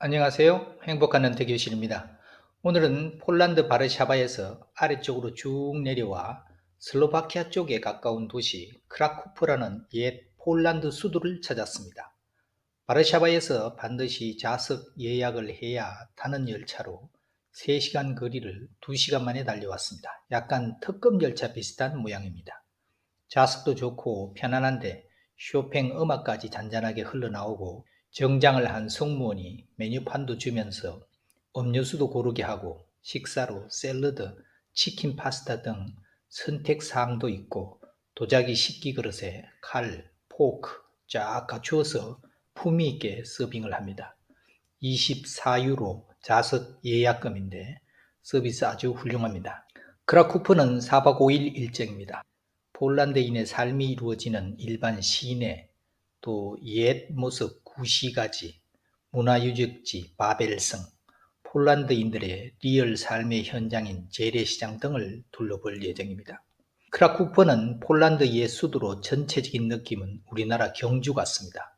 안녕하세요. 행복한 은퇴교실입니다. 오늘은 폴란드 바르샤바에서 아래쪽으로 쭉 내려와 슬로바키아 쪽에 가까운 도시 크라쿠프라는 옛 폴란드 수도를 찾았습니다. 바르샤바에서 반드시 좌석 예약을 해야 타는 열차로 3시간 거리를 2시간 만에 달려왔습니다. 약간 특급 열차 비슷한 모양입니다. 좌석도 좋고 편안한데 쇼팽 음악까지 잔잔하게 흘러나오고 정장을 한 승무원이 메뉴판도 주면서 음료수도 고르게 하고 식사로 샐러드, 치킨 파스타 등 선택사항도 있고 도자기 식기 그릇에 칼, 포크 쫙 갖추어서 품위 있게 서빙을 합니다. 24유로 좌석 예약금인데 서비스 아주 훌륭합니다. 크라쿠프는 4박 5일 일정입니다. 폴란드인의 삶이 이루어지는 일반 시내, 또 옛 모습 구시가지, 문화유적지 바벨성, 폴란드인들의 리얼 삶의 현장인 재래시장 등을 둘러볼 예정입니다. 크라쿠프는 폴란드 옛 수도로 전체적인 느낌은 우리나라 경주 같습니다.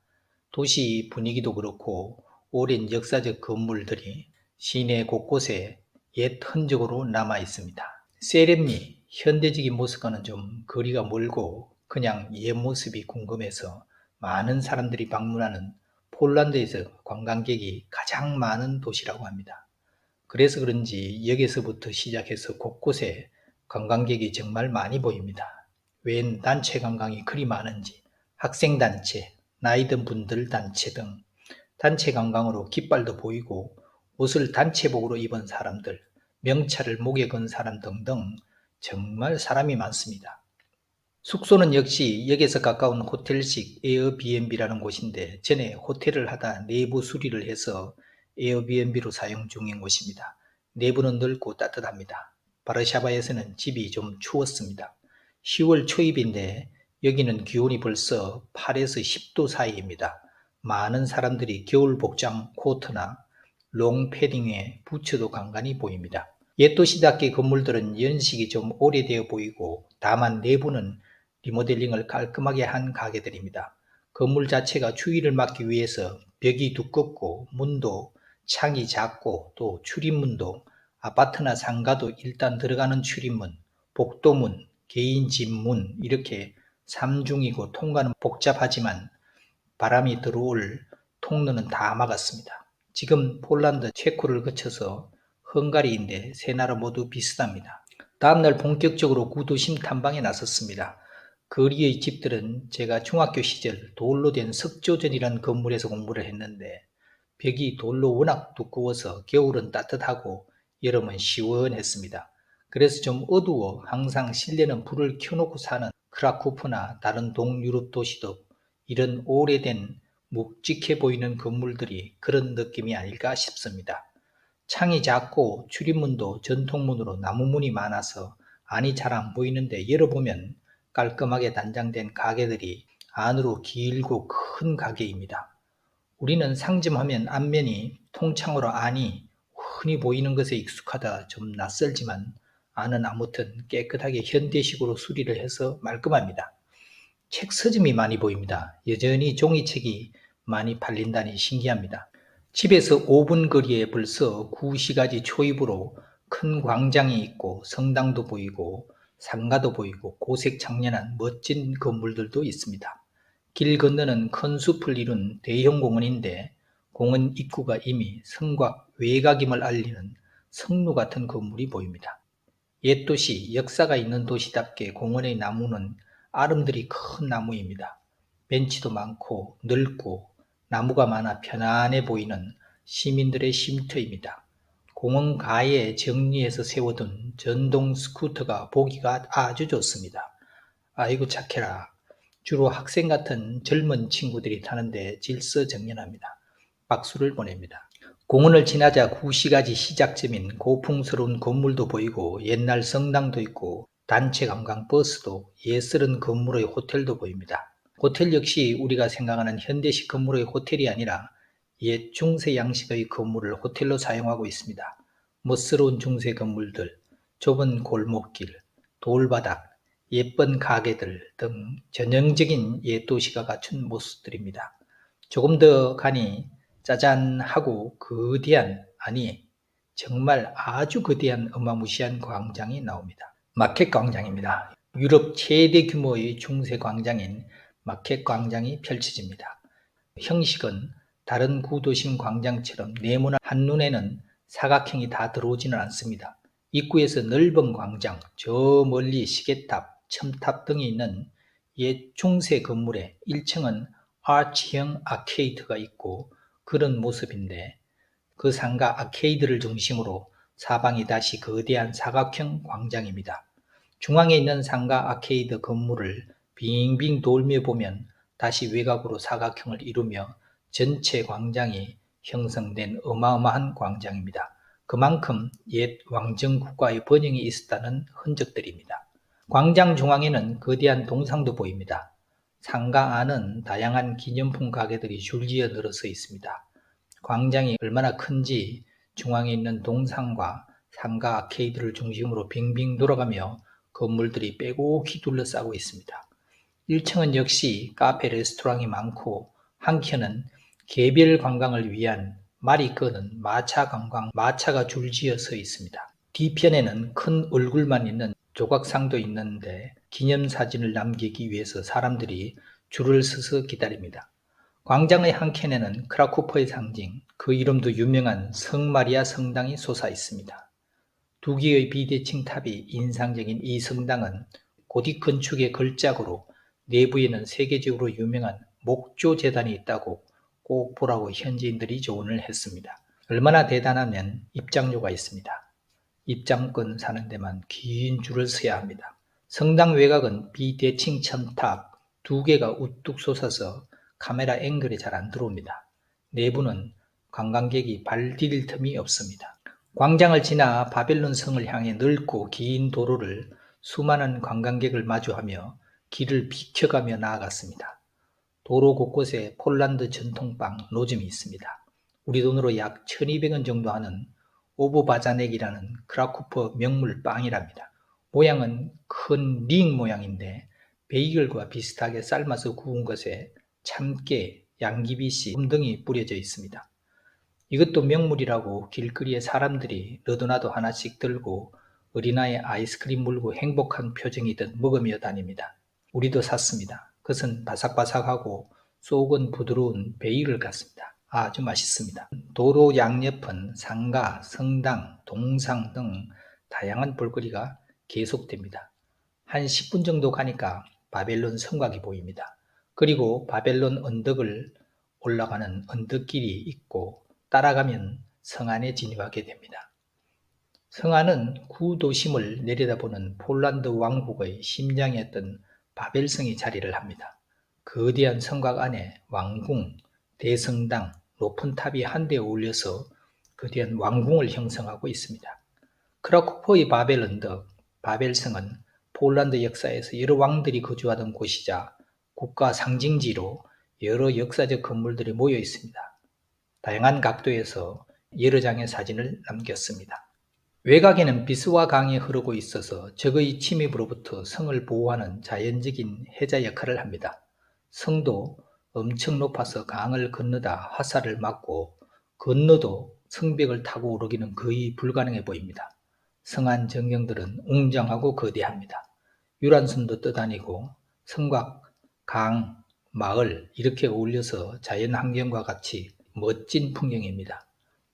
도시 분위기도 그렇고 오랜 역사적 건물들이 시내 곳곳에 옛 흔적으로 남아 있습니다. 세렘니, 현대적인 모습과는 좀 거리가 멀고 그냥 옛 모습이 궁금해서 많은 사람들이 방문하는 폴란드에서 관광객이 가장 많은 도시라고 합니다. 그래서 그런지 역에서부터 시작해서 곳곳에 관광객이 정말 많이 보입니다. 웬 단체 관광이 그리 많은지 학생단체, 나이든 분들 단체 등 단체 관광으로 깃발도 보이고 옷을 단체복으로 입은 사람들, 명찰을 목에 건 사람 등등 정말 사람이 많습니다. 숙소는 역시 역에서 가까운 호텔식 에어비앤비라는 곳인데 전에 호텔을 하다 내부 수리를 해서 에어비앤비로 사용 중인 곳입니다. 내부는 넓고 따뜻합니다. 바르샤바에서는 집이 좀 추웠습니다. 10월 초입인데 여기는 기온이 벌써 8에서 10도 사이입니다. 많은 사람들이 겨울 복장 코트나 롱 패딩에 부츠도 간간히 보입니다. 옛 도시답게 건물들은 연식이 좀 오래되어 보이고 다만 내부는 리모델링을 깔끔하게 한 가게들입니다. 건물 자체가 추위를 막기 위해서 벽이 두껍고 문도 창이 작고 또 출입문도 아파트나 상가도 일단 들어가는 출입문, 복도문, 개인 집문 이렇게 삼중이고 통과는 복잡하지만 바람이 들어올 통로는 다 막았습니다. 지금 폴란드, 체코를 거쳐서 헝가리인데 세 나라 모두 비슷합니다. 다음날 본격적으로 구도심 탐방에 나섰습니다. 거리의 집들은 제가 중학교 시절 돌로 된 석조전이라는 건물에서 공부를 했는데 벽이 돌로 워낙 두꺼워서 겨울은 따뜻하고 여름은 시원했습니다. 그래서 좀 어두워 항상 실내는 불을 켜놓고 사는 크라쿠프나 다른 동유럽 도시도 이런 오래된 묵직해 보이는 건물들이 그런 느낌이 아닐까 싶습니다. 창이 작고 출입문도 전통문으로 나무문이 많아서 안이 잘 안 보이는데 열어보면 깔끔하게 단장된 가게들이 안으로 길고 큰 가게입니다. 우리는 상점하면 앞면이 통창으로 안이 흔히 보이는 것에 익숙하다 좀 낯설지만 안은 아무튼 깨끗하게 현대식으로 수리를 해서 말끔합니다. 책 서점이 많이 보입니다. 여전히 종이책이 많이 팔린다니 신기합니다. 집에서 5분 거리에 벌써 구시가지 초입으로 큰 광장이 있고 성당도 보이고 상가도 보이고 고색 창련한 멋진 건물들도 있습니다. 길 건너는 큰 숲을 이룬 대형 공원인데 공원 입구가 이미 성곽 외곽임을 알리는 성루 같은 건물이 보입니다. 옛 도시, 역사가 있는 도시답게 공원의 나무는 아름드리 큰 나무입니다. 벤치도 많고 넓고 나무가 많아 편안해 보이는 시민들의 쉼터입니다. 공원 가에 정리해서 세워둔 전동 스쿠터가 보기가 아주 좋습니다. 아이고 착해라. 주로 학생 같은 젊은 친구들이 타는데 질서정연합니다. 박수를 보냅니다. 공원을 지나자 구시가지 시작점인 고풍스러운 건물도 보이고 옛날 성당도 있고 단체 관광 버스도 예스런 건물의 호텔도 보입니다. 호텔 역시 우리가 생각하는 현대식 건물의 호텔이 아니라 옛 중세 양식의 건물을 호텔로 사용하고 있습니다. 멋스러운 중세 건물들, 좁은 골목길, 돌바닥, 예쁜 가게들 등 전형적인 옛 도시가 갖춘 모습들입니다. 조금 더 가니 짜잔 하고 거대한, 아니 정말 아주 거대한 어마무시한 광장이 나옵니다. 마켓 광장입니다. 유럽 최대 규모의 중세 광장인 마켓 광장이 펼쳐집니다. 형식은 다른 구도심 광장처럼 네모난 한눈에는 사각형이 다 들어오지는 않습니다. 입구에서 넓은 광장, 저 멀리 시계탑, 첨탑 등이 있는 옛 중세 건물에 1층은 아치형 아케이드가 있고 그런 모습인데, 그 상가 아케이드를 중심으로 사방이 다시 거대한 사각형 광장입니다. 중앙에 있는 상가 아케이드 건물을 빙빙 돌며 보면 다시 외곽으로 사각형을 이루며 전체 광장이 형성된 어마어마한 광장입니다. 그만큼 옛 왕정 국가의 번영이 있었다는 흔적들입니다. 광장 중앙에는 거대한 동상도 보입니다. 상가 안은 다양한 기념품 가게들이 줄지어 늘어서 있습니다. 광장이 얼마나 큰지 중앙에 있는 동상과 상가 아케이드를 중심으로 빙빙 돌아가며 건물들이 빼곡히 둘러싸고 있습니다. 1층은 역시 카페, 레스토랑이 많고 한켠은 개별 관광을 위한 말이 끄는 마차 관광, 마차가 줄지어 서 있습니다. 뒤편에는 큰 얼굴만 있는 조각상도 있는데 기념사진을 남기기 위해서 사람들이 줄을 서서 기다립니다. 광장의 한켠에는 크라쿠프의 상징, 그 이름도 유명한 성마리아 성당이 솟아 있습니다. 두 개의 비대칭 탑이 인상적인 이 성당은 고딕 건축의 걸작으로 내부에는 세계적으로 유명한 목조 재단이 있다고 꼭 보라고 현지인들이 조언을 했습니다. 얼마나 대단하면 입장료가 있습니다. 입장권 사는 데만 긴 줄을 서야 합니다. 성당 외곽은 비대칭 첨탑 두 개가 우뚝 솟아서 카메라 앵글에 잘 안 들어옵니다. 내부는 관광객이 발 디딜 틈이 없습니다. 광장을 지나 바벨론 성을 향해 넓고 긴 도로를 수많은 관광객을 마주하며 길을 비켜가며 나아갔습니다. 도로 곳곳에 폴란드 전통빵 노점이 있습니다. 우리 돈으로 약 1200원 정도 하는 오브바자넥이라는 크라쿠프 명물 빵이랍니다. 모양은 큰 링 모양인데 베이글과 비슷하게 삶아서 구운 것에 참깨, 양귀비씨 등이 뿌려져 있습니다. 이것도 명물이라고 길거리에 사람들이 너도나도 하나씩 들고 어린아이 아이스크림 물고 행복한 표정이듯 먹으며 다닙니다. 우리도 샀습니다. 그것은 바삭바삭하고 속은 부드러운 베이글 같습니다. 아주 맛있습니다. 도로 양옆은 상가, 성당, 동상 등 다양한 볼거리가 계속됩니다. 한 10분 정도 가니까 바벨론 성곽이 보입니다. 그리고 바벨론 언덕을 올라가는 언덕길이 있고 따라가면 성 안에 진입하게 됩니다. 성 안은 구도심을 내려다보는 폴란드 왕국의 심장이었던 바벨성이 자리를 합니다. 거대한 성곽 안에 왕궁, 대성당, 높은 탑이 한데 어울려서 거대한 왕궁을 형성하고 있습니다. 크라쿠프의 바벨 언덕, 바벨성은 폴란드 역사에서 여러 왕들이 거주하던 곳이자 국가 상징지로 여러 역사적 건물들이 모여 있습니다. 다양한 각도에서 여러 장의 사진을 남겼습니다. 외곽에는 비스와 강이 흐르고 있어서 적의 침입으로부터 성을 보호하는 자연적인 해자 역할을 합니다. 성도 엄청 높아서 강을 건너다 화살을 맞고 건너도 성벽을 타고 오르기는 거의 불가능해 보입니다. 성안 전경들은 웅장하고 거대합니다. 유람선도 떠다니고 성곽, 강, 마을 이렇게 어울려서 자연환경과 같이 멋진 풍경입니다.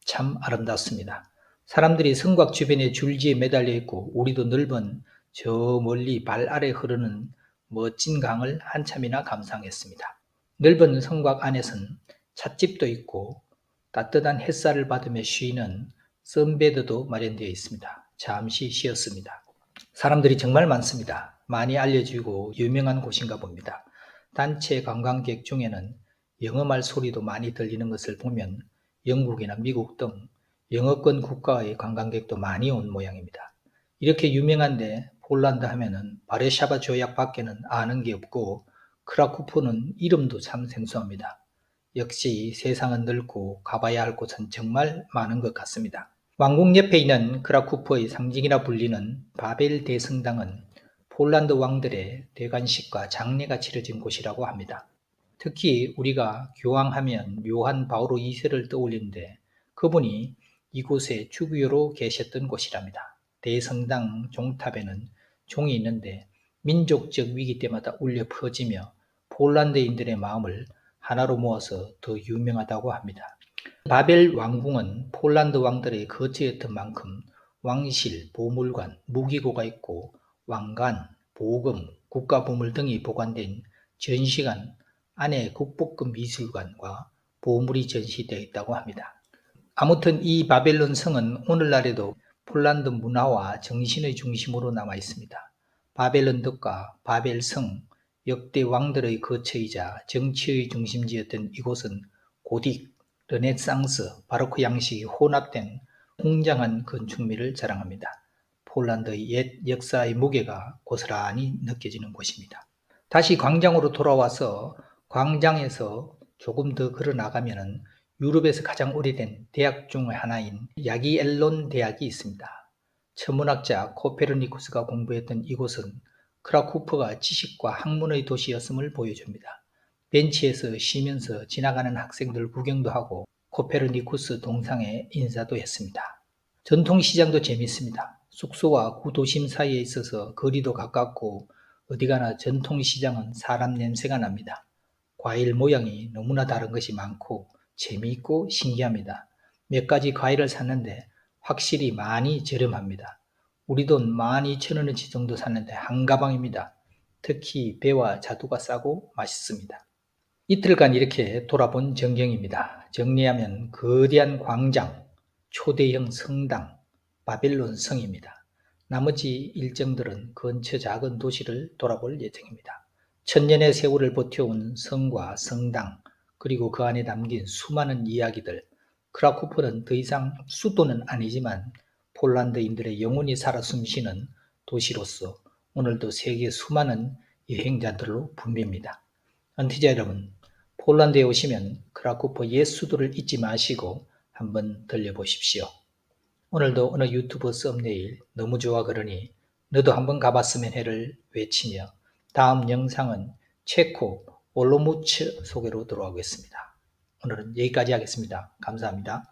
참 아름답습니다. 사람들이 성곽 주변에 줄지에 매달려 있고 우리도 넓은 저 멀리 발 아래 흐르는 멋진 강을 한참이나 감상했습니다. 넓은 성곽 안에선 찻집도 있고 따뜻한 햇살을 받으며 쉬는 선베드도 마련되어 있습니다. 잠시 쉬었습니다. 사람들이 정말 많습니다. 많이 알려지고 유명한 곳인가 봅니다. 단체 관광객 중에는 영어말 소리도 많이 들리는 것을 보면 영국이나 미국 등 영어권 국가의 관광객도 많이 온 모양입니다. 이렇게 유명한데 폴란드 하면은 바르샤바 조약 밖에는 아는 게 없고 크라쿠프는 이름도 참 생소합니다. 역시 세상은 넓고 가봐야 할 곳은 정말 많은 것 같습니다. 왕궁 옆에 있는 크라쿠프의 상징이라 불리는 바벨 대성당은 폴란드 왕들의 대관식과 장례가 치러진 곳이라고 합니다. 특히 우리가 교황하면 요한 바오로 2세를 떠올리는데 그분이 이곳에 주교로 계셨던 곳이랍니다. 대성당 종탑에는 종이 있는데 민족적 위기 때마다 울려 퍼지며 폴란드인들의 마음을 하나로 모아서 더 유명하다고 합니다. 바벨 왕궁은 폴란드 왕들의 거처였던 만큼 왕실, 보물관, 무기고가 있고 왕관, 보금, 국가보물 등이 보관된 전시관 안에 국보급 미술관과 보물이 전시되어 있다고 합니다. 아무튼 이 바벨론 성은 오늘날에도 폴란드 문화와 정신의 중심으로 남아 있습니다. 바벨론 덕과 바벨성, 역대 왕들의 거처이자 정치의 중심지였던 이곳은 고딕, 르네상스, 바로크 양식이 혼합된 웅장한 건축미를 자랑합니다. 폴란드의 옛 역사의 무게가 고스란히 느껴지는 곳입니다. 다시 광장으로 돌아와서 광장에서 조금 더 걸어 나가면은 유럽에서 가장 오래된 대학 중 하나인 야기엘론 대학이 있습니다. 천문학자 코페르니쿠스가 공부했던 이곳은 크라쿠프가 지식과 학문의 도시였음을 보여줍니다. 벤치에서 쉬면서 지나가는 학생들 구경도 하고 코페르니쿠스 동상에 인사도 했습니다. 전통시장도 재밌습니다. 숙소와 구도심 사이에 있어서 거리도 가깝고 어디 가나 전통시장은 사람 냄새가 납니다. 과일 모양이 너무나 다른 것이 많고 재미있고 신기합니다. 몇 가지 과일을 샀는데 확실히 많이 저렴합니다. 우리 돈 12,000원어치 정도 샀는데 한 가방입니다. 특히 배와 자두가 싸고 맛있습니다. 이틀간 이렇게 돌아본 전경입니다. 정리하면 거대한 광장, 초대형 성당, 바벨론 성입니다. 나머지 일정들은 근처 작은 도시를 돌아볼 예정입니다. 천년의 세월을 버텨온 성과 성당, 그리고 그 안에 담긴 수많은 이야기들. 크라쿠프는 더 이상 수도는 아니지만 폴란드인들의 영혼이 살아 숨쉬는 도시로서 오늘도 세계 수많은 여행자들로 붐빕니다. 헌티자 여러분, 폴란드에 오시면 크라쿠프 옛 수도를 잊지 마시고 한번 들려보십시오. 오늘도 어느 유튜브 썸네일 너무 좋아 그러니 너도 한번 가봤으면 해를 외치며 다음 영상은 체코 올로무츠 소개로 돌아오겠습니다. 오늘은 여기까지 하겠습니다. 감사합니다.